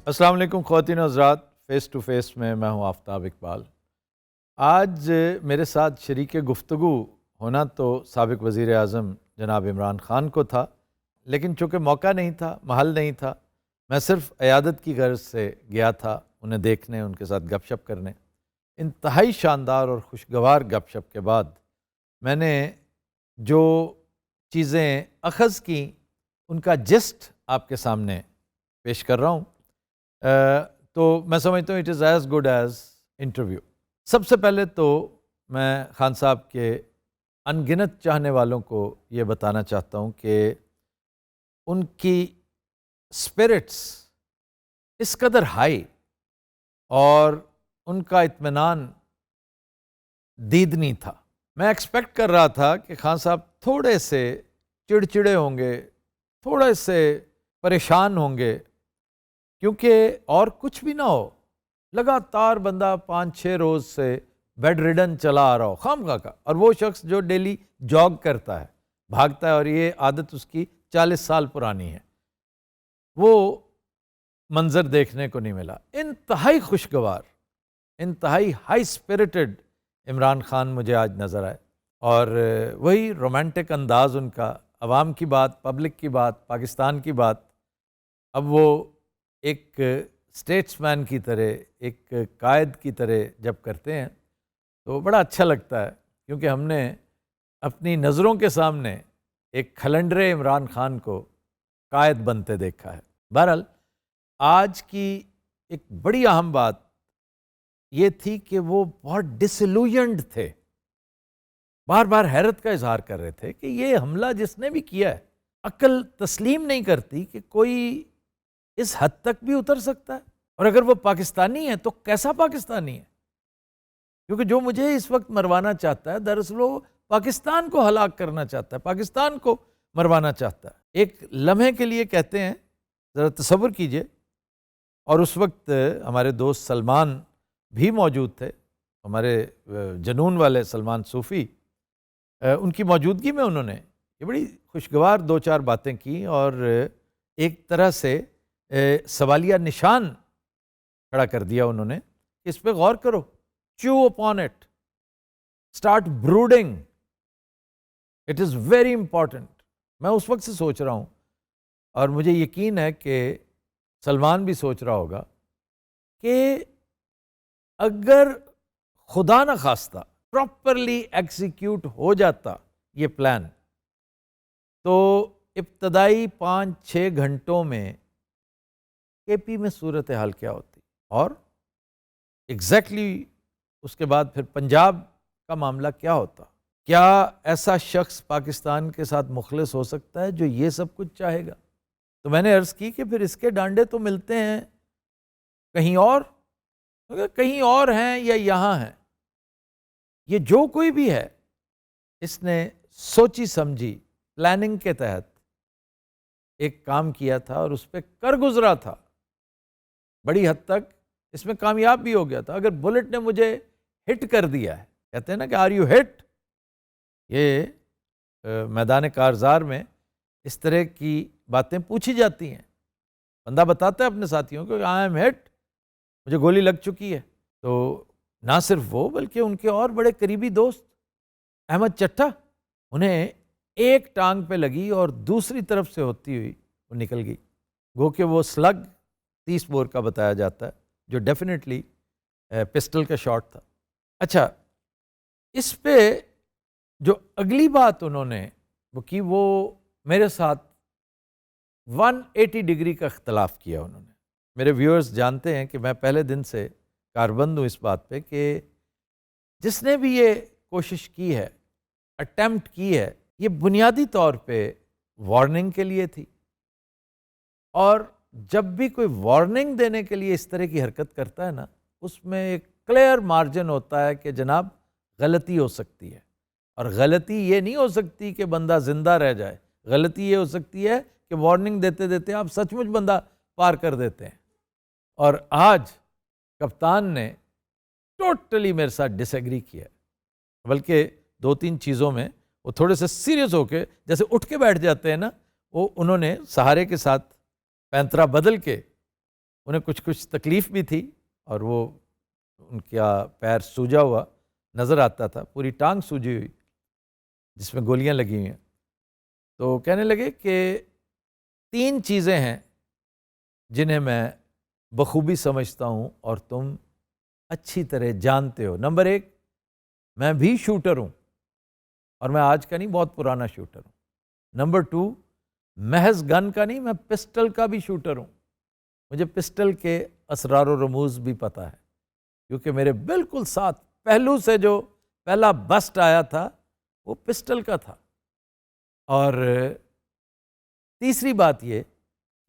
السلام علیکم خواتین و حضرات، فیس ٹو فیس میں ہوں آفتاب اقبال۔ آج میرے ساتھ شریک گفتگو ہونا تو سابق وزیر اعظم جناب عمران خان کو تھا، لیکن چونکہ موقع نہیں تھا، محل نہیں تھا، میں صرف عیادت کی غرض سے گیا تھا انہیں دیکھنے، ان کے ساتھ گپ شپ کرنے۔ انتہائی شاندار اور خوشگوار گپ شپ کے بعد میں نے جو چیزیں اخذ کیں ان کا جسٹ آپ کے سامنے پیش کر رہا ہوں۔ تو میں سمجھتا ہوں it is as good as interview. سب سے پہلے تو میں خان صاحب کے ان گنت چاہنے والوں کو یہ بتانا چاہتا ہوں کہ ان کی اسپرٹس اس قدر ہائی اور ان کا اطمینان دیدنی تھا۔ میں ایکسپیکٹ کر رہا تھا کہ خان صاحب تھوڑے سے چڑچڑے ہوں گے، تھوڑے سے پریشان ہوں گے، کیونکہ اور کچھ بھی نہ ہو، لگاتار بندہ 5-6 روز سے بیڈ ریڈن چلا آ رہا ہو خامخواہ کا، اور وہ شخص جو ڈیلی جاگ کرتا ہے، بھاگتا ہے، اور یہ عادت اس کی 40 سال پرانی ہے، وہ منظر دیکھنے کو نہیں ملا۔ انتہائی خوشگوار، انتہائی ہائی اسپرٹڈ عمران خان مجھے آج نظر آئے، اور وہی رومانٹک انداز ان کا، عوام کی بات، پبلک کی بات، پاکستان کی بات۔ اب وہ ایک اسٹیٹس مین کی طرح، ایک قائد کی طرح جب کرتے ہیں تو بڑا اچھا لگتا ہے، کیونکہ ہم نے اپنی نظروں کے سامنے ایک کھلنڈرے عمران خان کو قائد بنتے دیکھا ہے۔ بہرحال آج کی ایک بڑی اہم بات یہ تھی کہ وہ بہت ڈسلوژنڈ تھے، بار بار حیرت کا اظہار کر رہے تھے کہ یہ حملہ جس نے بھی کیا ہے، عقل تسلیم نہیں کرتی کہ کوئی اس حد تک بھی اتر سکتا ہے، اور اگر وہ پاکستانی ہے تو کیسا پاکستانی ہے؟ کیونکہ جو مجھے اس وقت مروانا چاہتا ہے دراصل وہ پاکستان کو ہلاک کرنا چاہتا ہے، پاکستان کو مروانا چاہتا ہے۔ ایک لمحے کے لیے کہتے ہیں، ذرا تصور کیجئے، اور اس وقت ہمارے دوست سلمان بھی موجود تھے، ہمارے جنون والے سلمان صوفی، ان کی موجودگی میں انہوں نے یہ بڑی خوشگوار 2-4 باتیں کی، اور ایک طرح سے سوالیہ نشان کھڑا کر دیا انہوں نے کہ اس پہ غور کرو، chew upon it, start brooding, it is very important۔ میں اس وقت سے سوچ رہا ہوں، اور مجھے یقین ہے کہ سلمان بھی سوچ رہا ہوگا، کہ اگر خدا نہ خواستہ پراپرلی ایگزیکیوٹ ہو جاتا یہ پلان، تو ابتدائی 5-6 گھنٹوں میں کے پی میں صورتحال کیا ہوتی، اور ایگزیکٹلی اس کے بعد پھر پنجاب کا معاملہ کیا ہوتا۔ کیا ایسا شخص پاکستان کے ساتھ مخلص ہو سکتا ہے جو یہ سب کچھ چاہے گا؟ تو میں نے عرض کی کہ پھر اس کے ڈانڈے تو ملتے ہیں کہیں اور، کہیں اور ہیں یا یہاں ہیں۔ یہ جو کوئی بھی ہے، اس نے سوچی سمجھی پلاننگ کے تحت ایک کام کیا تھا، اور اس پہ کر گزرا تھا، بڑی حد تک اس میں کامیاب بھی ہو گیا تھا۔ اگر بلٹ نے مجھے ہٹ کر دیا ہے، کہتے ہیں نا کہ آر یو ہٹ، یہ میدان کارزار میں اس طرح کی باتیں پوچھی جاتی ہیں، بندہ بتاتا ہے اپنے ساتھیوں کو کہ آئی ایم ہٹ، مجھے گولی لگ چکی ہے۔ تو نہ صرف وہ بلکہ ان کے اور بڑے قریبی دوست احمد چٹھا، انہیں ایک ٹانگ پہ لگی اور دوسری طرف سے ہوتی ہوئی وہ نکل گئی، گو کہ وہ سلگ 30 بور کا بتایا جاتا ہے، جو ڈیفینیٹلی پسٹل کا شاٹ تھا۔ اچھا، اس پہ جو اگلی بات انہوں نے وہ کی، وہ میرے ساتھ 180 ڈگری کا اختلاف کیا انہوں نے۔ میرے ویورز جانتے ہیں کہ میں پہلے دن سے کاربند ہوں اس بات پہ کہ جس نے بھی یہ کوشش کی ہے، اٹیمپٹ کی ہے، یہ بنیادی طور پہ وارننگ کے لیے تھی، اور جب بھی کوئی وارننگ دینے کے لیے اس طرح کی حرکت کرتا ہے نا، اس میں ایک کلیئر مارجن ہوتا ہے کہ جناب غلطی ہو سکتی ہے، اور غلطی یہ نہیں ہو سکتی کہ بندہ زندہ رہ جائے، غلطی یہ ہو سکتی ہے کہ وارننگ دیتے دیتے آپ سچ مچ بندہ پار کر دیتے ہیں۔ اور آج کپتان نے ٹوٹلی میرے ساتھ ڈس ایگری کیا، بلکہ 2-3 چیزوں میں وہ تھوڑے سے سیریس ہو کے جیسے اٹھ کے بیٹھ جاتے ہیں نا، وہ انہوں نے سہارے کے ساتھ پینترا بدل کے انہیں کچھ تکلیف بھی تھی اور وہ ان کا پیر سوجا ہوا نظر آتا تھا، پوری ٹانگ سوجی ہوئی جس میں گولیاں لگی ہوئی ہیں۔ تو کہنے لگے کہ 3 چیزیں ہیں جنہیں میں بخوبی سمجھتا ہوں اور تم اچھی طرح جانتے ہو۔ نمبر 1، میں بھی شوٹر ہوں اور میں آج کا نہیں، بہت پرانا شوٹر ہوں۔ نمبر 2، محض گن کا نہیں، میں پسٹل کا بھی شوٹر ہوں، مجھے پسٹل کے اسرار و رموز بھی پتہ ہے، کیونکہ میرے بالکل ساتھ پہلو سے جو پہلا بسٹ آیا تھا وہ پسٹل کا تھا۔ اور تیسری بات یہ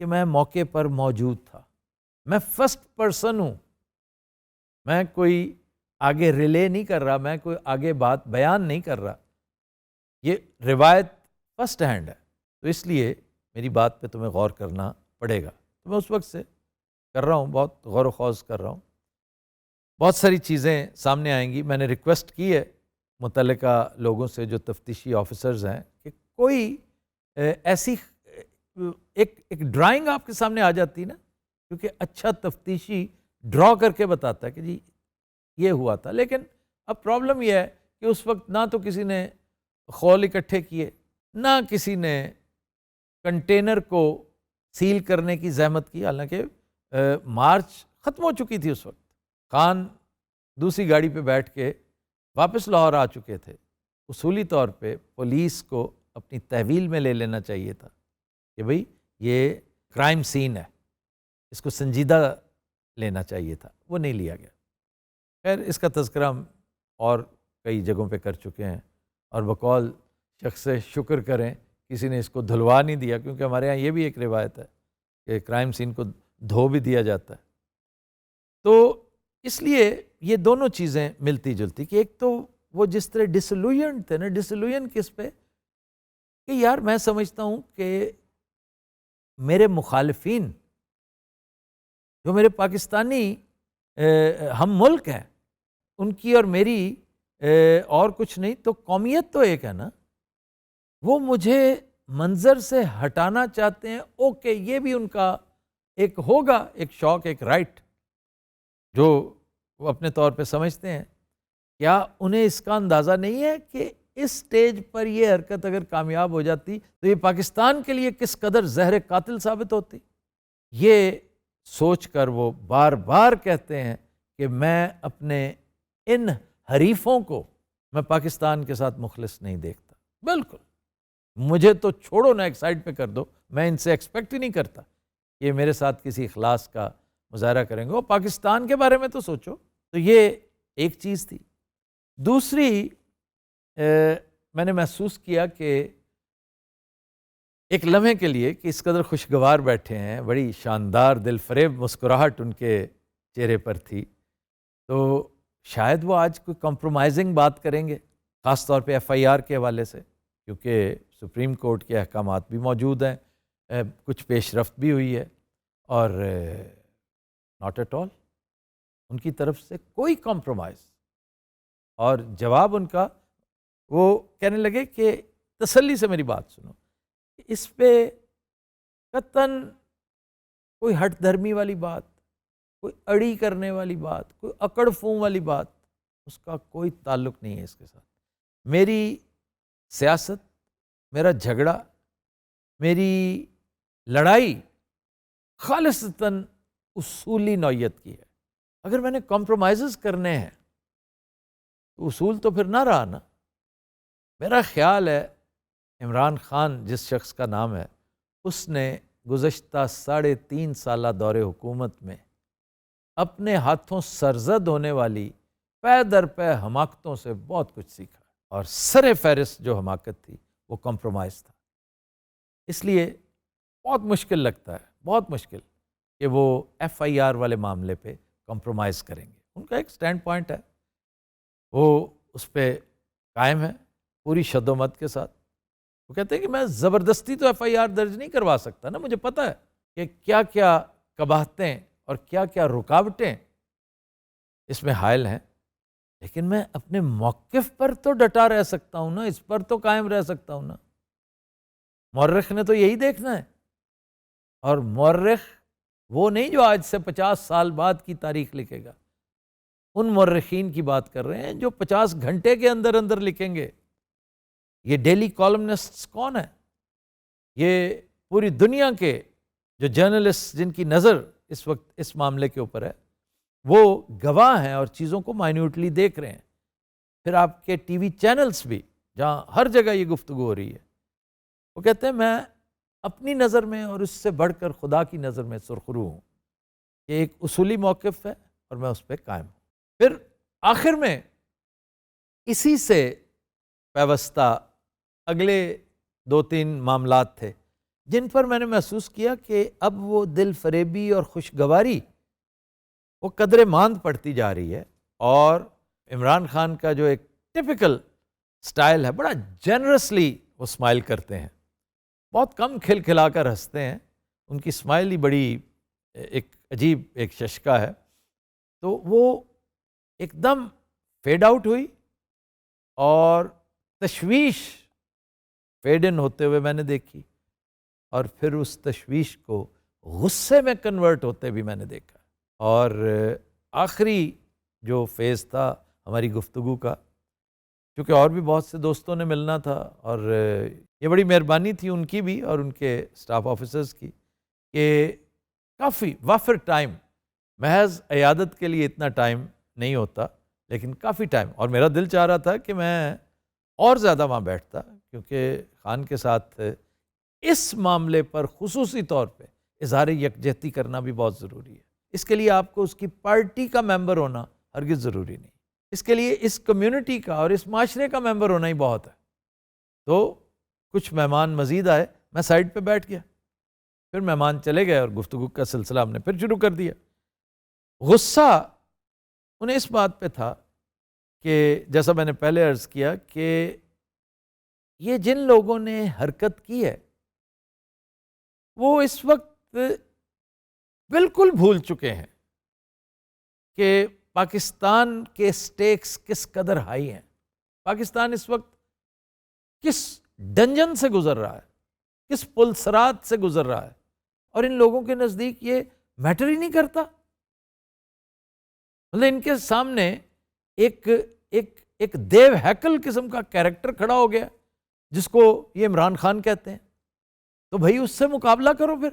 کہ میں موقع پر موجود تھا، میں فرسٹ پرسن ہوں، میں کوئی آگے ریلے نہیں کر رہا، میں کوئی آگے بات بیان نہیں کر رہا، یہ روایت فرسٹ ہینڈ ہے۔ تو اس لیے میری بات پہ تمہیں غور کرنا پڑے گا۔ تو میں اس وقت سے کر رہا ہوں، بہت غور و خوض کر رہا ہوں، بہت ساری چیزیں سامنے آئیں گی۔ میں نے ریکویسٹ کی ہے متعلقہ لوگوں سے جو تفتیشی آفیسرز ہیں کہ کوئی ایسی ایک ڈرائنگ آپ کے سامنے آ جاتی نا، کیونکہ اچھا تفتیشی ڈرا کر کے بتاتا ہے کہ جی یہ ہوا تھا۔ لیکن اب پرابلم یہ ہے کہ اس وقت نہ تو کسی نے خول اکٹھے کیے، نہ کسی نے کنٹینر کو سیل کرنے کی زحمت کی، حالانکہ مارچ ختم ہو چکی تھی اس وقت، خان دوسری گاڑی پہ بیٹھ کے واپس لاہور آ چکے تھے۔ اصولی طور پہ پولیس کو اپنی تحویل میں لے لینا چاہیے تھا کہ بھئی یہ کرائم سین ہے، اس کو سنجیدہ لینا چاہیے تھا، وہ نہیں لیا گیا۔ خیر اس کا تذکرہ ہم اور کئی جگہوں پہ کر چکے ہیں، اور بقول شخص شکر کریں کسی نے اس کو دھلوا نہیں دیا، کیونکہ ہمارے ہاں یہ بھی ایک روایت ہے کہ کرائم سین کو دھو بھی دیا جاتا ہے۔ تو اس لیے یہ دونوں چیزیں ملتی جلتی کہ ایک تو وہ جس طرح ڈسلوین تھے نا، ڈسلوین کس پہ کہ یار میں سمجھتا ہوں کہ میرے مخالفین جو میرے پاکستانی ہم ملک ہیں، ان کی اور میری اور کچھ نہیں تو قومیت تو ایک ہے نا، وہ مجھے منظر سے ہٹانا چاہتے ہیں۔ اوکے، یہ بھی ان کا ایک ہوگا، ایک شوق، ایک رائٹ جو وہ اپنے طور پہ سمجھتے ہیں۔ کیا انہیں اس کا اندازہ نہیں ہے کہ اس سٹیج پر یہ حرکت اگر کامیاب ہو جاتی تو یہ پاکستان کے لیے کس قدر زہر قاتل ثابت ہوتی؟ یہ سوچ کر وہ بار بار کہتے ہیں کہ میں اپنے ان حریفوں کو میں پاکستان کے ساتھ مخلص نہیں دیکھتا۔ بالکل، مجھے تو چھوڑو نا، ایک سائڈ پہ کر دو، میں ان سے ایکسپیکٹ ہی نہیں کرتا کہ یہ میرے ساتھ کسی اخلاص کا مظاہرہ کریں گے۔ وہ پاکستان کے بارے میں تو سوچو۔ تو یہ ایک چیز تھی۔ دوسری، میں نے محسوس کیا کہ ایک لمحے کے لیے کہ اس قدر خوشگوار بیٹھے ہیں، بڑی شاندار دل فریب مسکراہٹ ان کے چہرے پر تھی، تو شاید وہ آج کوئی کمپرومائزنگ بات کریں گے، خاص طور پہ FIR کے حوالے سے، کیونکہ سپریم کورٹ کے احکامات بھی موجود ہیں، کچھ پیش رفت بھی ہوئی ہے، اور ناٹ ایٹ آل ان کی طرف سے کوئی کمپرومائز۔ اور جواب ان کا، وہ کہنے لگے کہ تسلی سے میری بات سنو، اس پہ قطعاً کوئی ہٹ دھرمی والی بات، کوئی اڑی کرنے والی بات، کوئی اکڑ فون والی بات، اس کا کوئی تعلق نہیں ہے اس کے ساتھ۔ میری سیاست، میرا جھگڑا، میری لڑائی خالصتاً اصولی نوعیت کی ہے۔ اگر میں نے کمپرومائزز کرنے ہیں تو اصول تو پھر نہ رہا نا۔ میرا خیال ہے عمران خان جس شخص کا نام ہے، اس نے گزشتہ 3.5 سالہ دور حکومت میں اپنے ہاتھوں سرزد ہونے والی پے در پے حماقتوں سے بہت کچھ سیکھا، اور سر فہرست جو حماقت تھی وہ کمپرومائز تھا۔ اس لیے بہت مشکل لگتا ہے، بہت مشکل کہ وہ FIR والے معاملے پہ کمپرومائز کریں گے۔ ان کا ایک سٹینڈ پوائنٹ ہے، وہ اس پہ قائم ہے پوری شد و مت کے ساتھ۔ وہ کہتے ہیں کہ میں زبردستی تو FIR درج نہیں کروا سکتا نا، مجھے پتہ ہے کہ کیا کیا قباحتیں اور کیا کیا رکاوٹیں اس میں حائل ہیں، لیکن میں اپنے موقف پر تو ڈٹا رہ سکتا ہوں نا، اس پر تو قائم رہ سکتا ہوں نا۔ مورخ نے تو یہی دیکھنا ہے، اور مورخ وہ نہیں جو آج سے 50 سال بعد کی تاریخ لکھے گا، ان مورخین کی بات کر رہے ہیں جو 50 گھنٹے کے اندر اندر لکھیں گے۔ یہ ڈیلی کالمنسٹس کون ہیں؟ یہ پوری دنیا کے جو جرنلسٹ جن کی نظر اس وقت اس معاملے کے اوپر ہے، وہ گواہ ہیں اور چیزوں کو مائنیوٹلی دیکھ رہے ہیں۔ پھر آپ کے ٹی وی چینلز بھی، جہاں ہر جگہ یہ گفتگو ہو رہی ہے، وہ کہتے ہیں میں اپنی نظر میں اور اس سے بڑھ کر خدا کی نظر میں سرخرو ہوں۔ یہ ایک اصولی موقف ہے اور میں اس پہ قائم ہوں۔ پھر آخر میں اسی سے پیوستہ اگلے 2-3 معاملات تھے جن پر میں نے محسوس کیا کہ اب وہ دل فریبی اور خوشگواری وہ قدرے ماند پڑتی جا رہی ہے، اور عمران خان کا جو ایک ٹپیکل سٹائل ہے، بڑا جنرسلی وہ سمائل کرتے ہیں، بہت کم کھل کھلا کر ہنستے ہیں، ان کی سمائل ہی بڑی ایک عجیب ایک ششکا ہے، تو وہ ایک دم فیڈ آؤٹ ہوئی اور تشویش فیڈ ان ہوتے ہوئے میں نے دیکھی، اور پھر اس تشویش کو غصے میں کنورٹ ہوتے بھی میں نے دیکھا۔ اور آخری جو فیز تھا ہماری گفتگو کا، کیونکہ اور بھی بہت سے دوستوں نے ملنا تھا، اور یہ بڑی مہربانی تھی ان کی بھی اور ان کے اسٹاف آفیسرز کی کہ کافی وافر ٹائم، محض عیادت کے لیے اتنا ٹائم نہیں ہوتا لیکن کافی ٹائم، اور میرا دل چاہ رہا تھا کہ میں اور زیادہ وہاں بیٹھتا، کیونکہ خان کے ساتھ اس معاملے پر خصوصی طور پہ اظہار یکجہتی کرنا بھی بہت ضروری ہے۔ اس کے لیے آپ کو اس کی پارٹی کا ممبر ہونا ہرگز ضروری نہیں، اس کے لیے اس کمیونٹی کا اور اس معاشرے کا ممبر ہونا ہی بہت ہے۔ تو کچھ مہمان مزید آئے، میں سائڈ پہ بیٹھ گیا، پھر مہمان چلے گئے اور گفتگو کا سلسلہ ہم نے پھر شروع کر دیا۔ غصہ انہیں اس بات پہ تھا کہ جیسا میں نے پہلے عرض کیا کہ یہ جن لوگوں نے حرکت کی ہے وہ اس وقت بالکل بھول چکے ہیں کہ پاکستان کے سٹیکس کس قدر ہائی ہیں، پاکستان اس وقت کس ڈنجن سے گزر رہا ہے، کس پلسرات سے گزر رہا ہے، اور ان لوگوں کے نزدیک یہ میٹر ہی نہیں کرتا۔ مطلب ان کے سامنے ایک دیو ہیکل قسم کا کیریکٹر کھڑا ہو گیا جس کو یہ عمران خان کہتے ہیں، تو بھائی اس سے مقابلہ کرو، پھر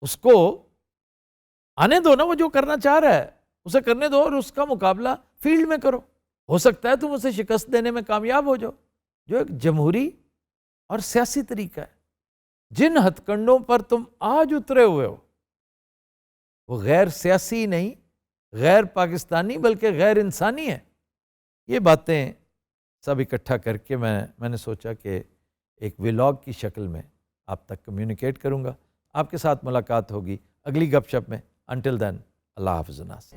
اس کو آنے دو نا، وہ جو کرنا چاہ رہا ہے اسے کرنے دو، اور اس کا مقابلہ فیلڈ میں کرو، ہو سکتا ہے تم اسے شکست دینے میں کامیاب ہو جاؤ، جو ایک جمہوری اور سیاسی طریقہ ہے۔ جن ہتھ کنڈوں پر تم آج اترے ہوئے ہو وہ غیر سیاسی نہیں، غیر پاکستانی بلکہ غیر انسانی ہے۔ یہ باتیں سب اکٹھا کر کے میں نے سوچا کہ ایک ولاگ کی شکل میں آپ تک کمیونیکیٹ کروں گا۔ آپ کے ساتھ ملاقات ہوگی اگلی گپ شپ میں۔ انٹل دین، اللہ حافظ الناس۔